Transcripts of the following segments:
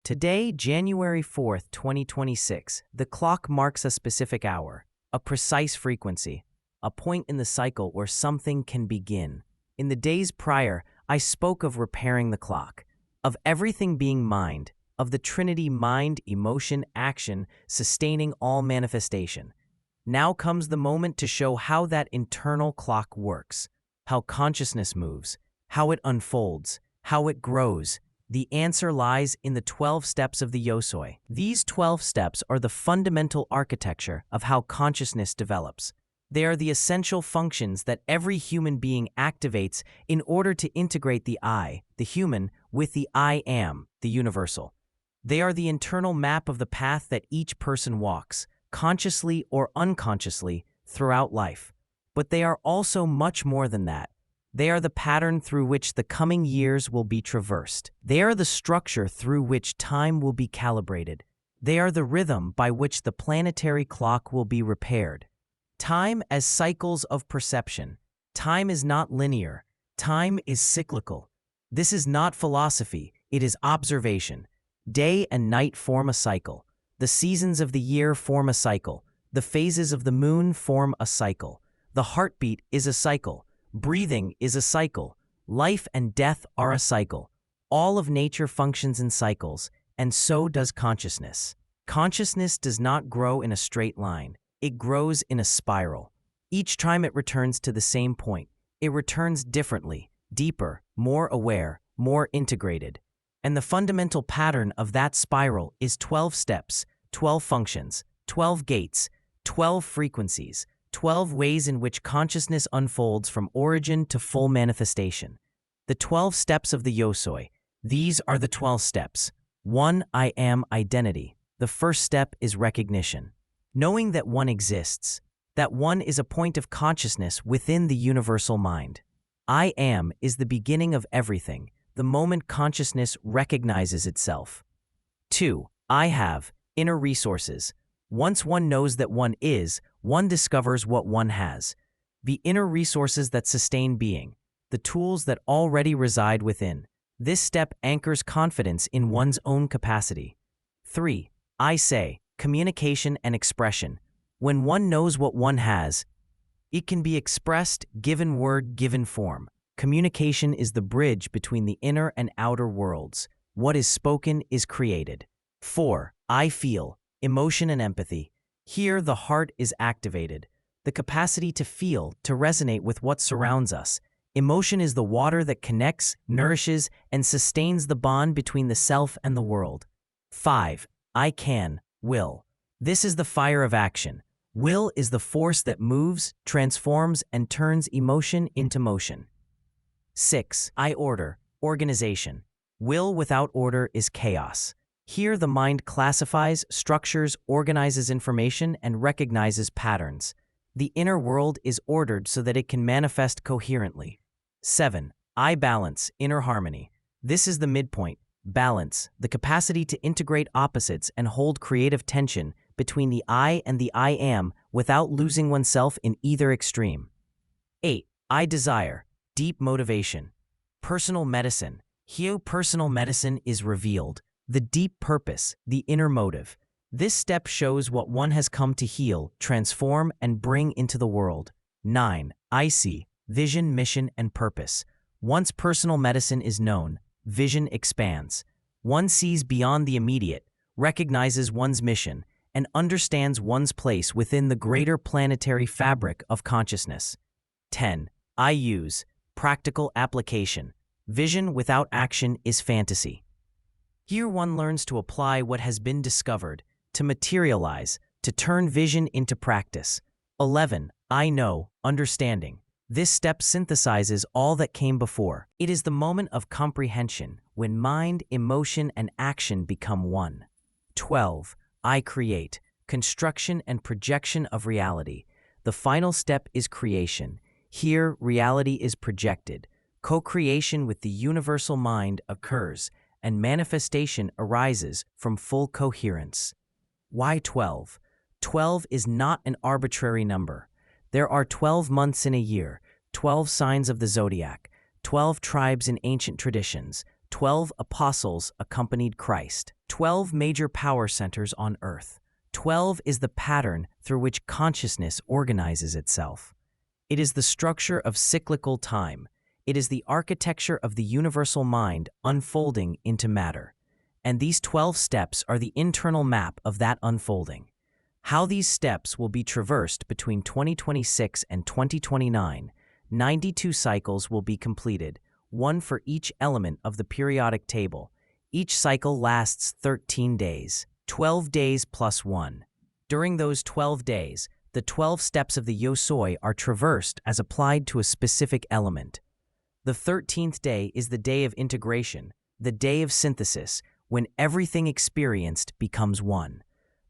Today, January 4th, 2026, the clock marks a specific hour, a precise frequency, a point in the cycle where something can begin. In the days prior, I spoke of repairing the clock, of everything being mind, of the Trinity: mind, emotion, action, sustaining all manifestation. Now comes the moment to show how that internal clock works, how consciousness moves, how it unfolds, how it grows. The answer lies in the 12 steps of the YOSOY. These 12 steps are the fundamental architecture of how consciousness develops. They are the essential functions that every human being activates in order to integrate the I, the human, with the I am, the universal. They are the internal map of the path that each person walks, consciously or unconsciously, throughout life. But they are also much more than that. They are the pattern through which the coming years will be traversed. They are the structure through which time will be calibrated. They are the rhythm by which the planetary clock will be repaired. Time as cycles of perception. Time is not linear. Time is cyclical. This is not philosophy, it is observation. Day and night form a cycle. The seasons of the year form a cycle. The phases of the moon form a cycle. The heartbeat is a cycle. Breathing is a cycle. Life and death are a cycle. All of nature functions in cycles, and so does consciousness. Consciousness does not grow in a straight line. It grows in a spiral. Each time it returns to the same point, it returns differently, deeper, more aware, more integrated. And the fundamental pattern of that spiral is 12 steps, 12 functions, 12 gates, 12 frequencies, 12 ways in which consciousness unfolds from origin to full manifestation. The 12 steps of the YOSOY. These are the 12 steps. 1. I am identity. The first step is recognition. Knowing that one exists, that one is a point of consciousness within the universal mind. I am is the beginning of everything, the moment consciousness recognizes itself. 2. I have inner resources. Once one knows that one is, one discovers what one has. The inner resources that sustain being, the tools that already reside within. This step anchors confidence in one's own capacity. 3. I say, communication and expression. When one knows what one has, it can be expressed, given word, given form. Communication is the bridge between the inner and outer worlds. What is spoken is created. 4. I feel, emotion and empathy. Here the heart is activated. The capacity to feel, to resonate with what surrounds us. Emotion is the water that connects, nourishes, and sustains the bond between the self and the world. 5. I can, will. This is the fire of action. Will is the force that moves, transforms, and turns emotion into motion. 6. I order, organization. Will without order is chaos. Here the mind classifies, structures, organizes information, and recognizes patterns. The inner world is ordered so that it can manifest coherently. 7. I balance, inner harmony. This is the midpoint, balance, the capacity to integrate opposites and hold creative tension between the I and the I am without losing oneself in either extreme. 8. I desire, deep motivation. Personal medicine. Here personal medicine is revealed. The deep purpose, the inner motive. This step shows what one has come to heal, transform, and bring into the world. 9. I see, vision, mission, and purpose. Once personal medicine is known, vision expands. One sees beyond the immediate, recognizes one's mission, and understands one's place within the greater planetary fabric of consciousness. 10. I use, practical application. Vision without action is fantasy. Here one learns to apply what has been discovered, to materialize, to turn vision into practice. 11. I know, understanding. This step synthesizes all that came before. It is the moment of comprehension, when mind, emotion, and action become one. 12. I create, construction and projection of reality. The final step is creation. Here, reality is projected. Co-creation with the universal mind occurs, and manifestation arises from full coherence. Why 12? 12 is not an arbitrary number. There are 12 months in a year, 12 signs of the zodiac, 12 tribes in ancient traditions, 12 apostles accompanied Christ. 12 major power centers on Earth. 12 is the pattern through which consciousness organizes itself. It is the structure of cyclical time. It is the architecture of the universal mind unfolding into matter. And these 12 steps are the internal map of that unfolding. How these steps will be traversed between 2026 and 2029, 92 cycles will be completed, one for each element of the periodic table. Each cycle lasts 13 days, 12 days plus 1. During those 12 days, the 12 steps of the YOSOY are traversed as applied to a specific element. The 13th day is the day of integration, the day of synthesis, when everything experienced becomes one.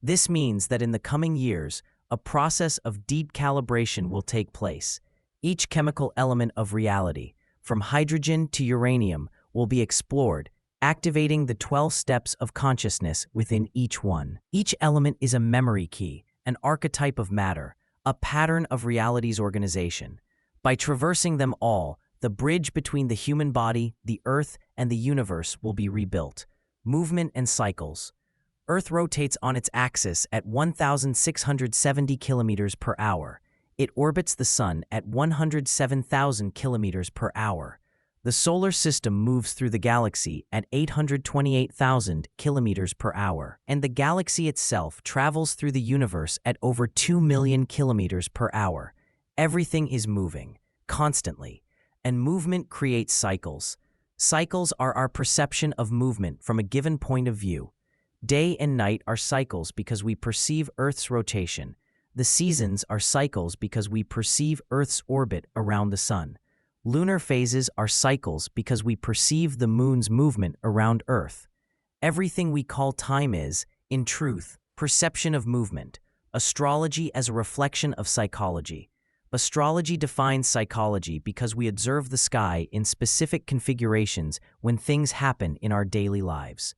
This means that in the coming years, a process of deep calibration will take place. Each chemical element of reality, from hydrogen to uranium, will be explored, activating the 12 steps of consciousness within each one. Each element is a memory key, an archetype of matter, a pattern of reality's organization. By traversing them all, the bridge between the human body, the Earth, and the universe will be rebuilt. Movement and cycles. Earth rotates on its axis at 1,670 kilometers per hour. It orbits the Sun at 107,000 kilometers per hour. The solar system moves through the galaxy at 828,000 kilometers per hour, and the galaxy itself travels through the universe at over 2 million kilometers per hour. Everything is moving, constantly, and movement creates cycles. Cycles are our perception of movement from a given point of view. Day and night are cycles because we perceive Earth's rotation. The seasons are cycles because we perceive Earth's orbit around the Sun. Lunar phases are cycles because we perceive the Moon's movement around Earth. Everything we call time is, in truth, perception of movement. Astrology as a reflection of psychology. Astrology defines psychology because we observe the sky in specific configurations when things happen in our daily lives.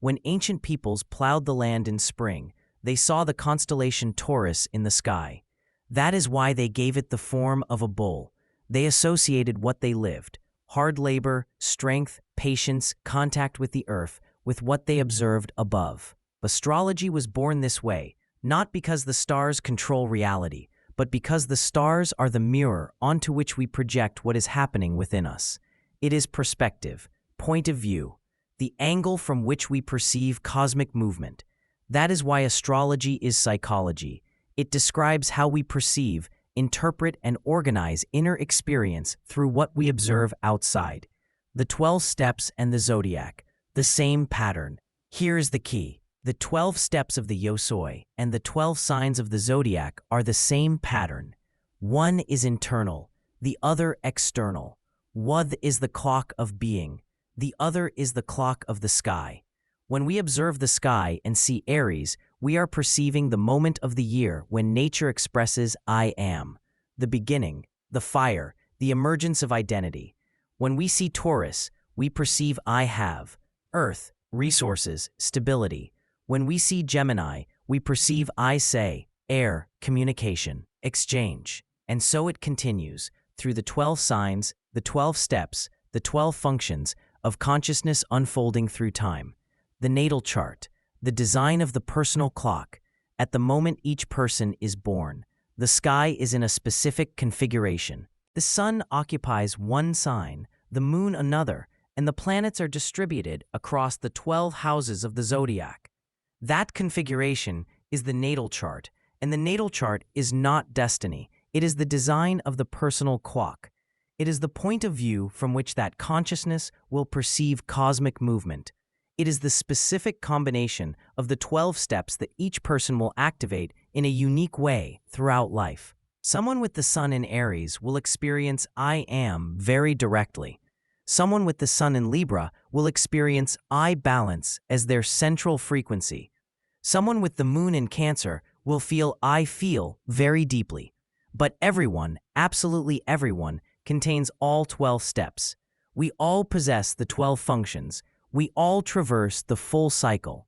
When ancient peoples plowed the land in spring, they saw the constellation Taurus in the sky. That is why they gave it the form of a bull. They associated what they lived, hard labor, strength, patience, contact with the earth, with what they observed above. Astrology was born this way, not because the stars control reality, but because the stars are the mirror onto which we project what is happening within us. It is perspective, point of view, the angle from which we perceive cosmic movement. That is why astrology is psychology. It describes how we perceive, interpret, and organize inner experience through what we observe outside. The 12 steps and the zodiac, the same pattern. Here is the key. The 12 steps of the YOSOY and the 12 signs of the zodiac are the same pattern. One is internal, the other external. One is the clock of being, the other is the clock of the sky. When we observe the sky and see Aries, we are perceiving the moment of the year when nature expresses I am, the beginning, the fire, the emergence of identity. When we see Taurus, we perceive I have, earth, resources, stability. When we see Gemini, we perceive I say, air, communication, exchange. And so it continues, through the 12 signs, the 12 steps, the 12 functions of consciousness unfolding through time. The natal chart, the design of the personal clock. At the moment each person is born, the sky is in a specific configuration. The sun occupies one sign, the moon another, and the planets are distributed across the 12 houses of the zodiac. That configuration is the natal chart, and the natal chart is not destiny. It is the design of the personal clock. It is the point of view from which that consciousness will perceive cosmic movement. It is the specific combination of the 12 steps that each person will activate in a unique way throughout life. Someone with the sun in Aries will experience I am very directly. Someone with the sun in Libra will experience I balance as their central frequency. Someone with the moon in Cancer will feel I feel very deeply. But everyone, absolutely everyone, contains all 12 steps. We all possess the 12 functions. We all traverse the full cycle.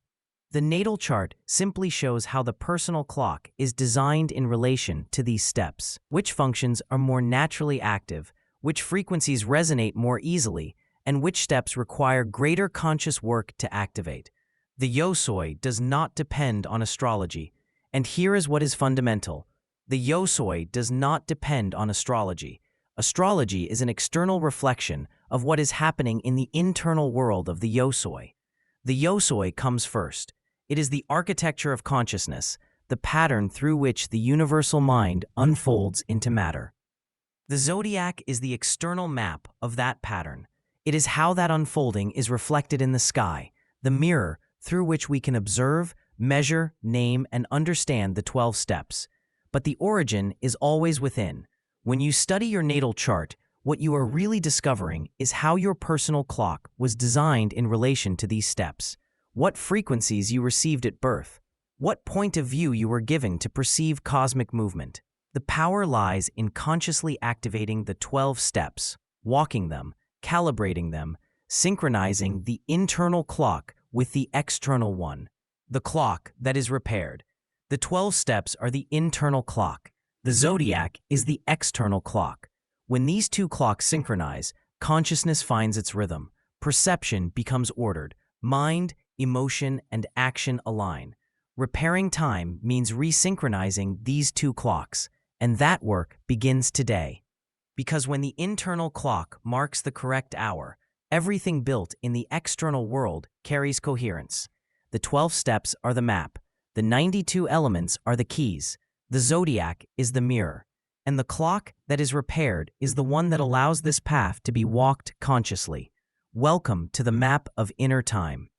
The natal chart simply shows how the personal clock is designed in relation to these steps. Which functions are more naturally active, which frequencies resonate more easily, and which steps require greater conscious work to activate. The YOSOY does not depend on astrology, and here is what is fundamental. The YOSOY does not depend on astrology. Astrology is an external reflection of what is happening in the internal world of the YOSOY. The YOSOY comes first. It is the architecture of consciousness, the pattern through which the universal mind unfolds into matter. The zodiac is the external map of that pattern. It is how that unfolding is reflected in the sky, the mirror through which we can observe, measure, name, and understand the 12 steps. But the origin is always within. When you study your natal chart, what you are really discovering is how your personal clock was designed in relation to these steps, what frequencies you received at birth, what point of view you were given to perceive cosmic movement. The power lies in consciously activating the 12 steps, walking them, calibrating them, synchronizing the internal clock with the external one, the clock that is repaired. The 12 steps are the internal clock. The zodiac is the external clock. When these two clocks synchronize, consciousness finds its rhythm. Perception becomes ordered. Mind, emotion, and action align. Repairing time means resynchronizing these two clocks, and that work begins today. Because when the internal clock marks the correct hour, everything built in the external world carries coherence. The 12 steps are the map. The 92 elements are the keys. The zodiac is the mirror. And the clock that is repaired is the one that allows this path to be walked consciously. Welcome to the map of inner time.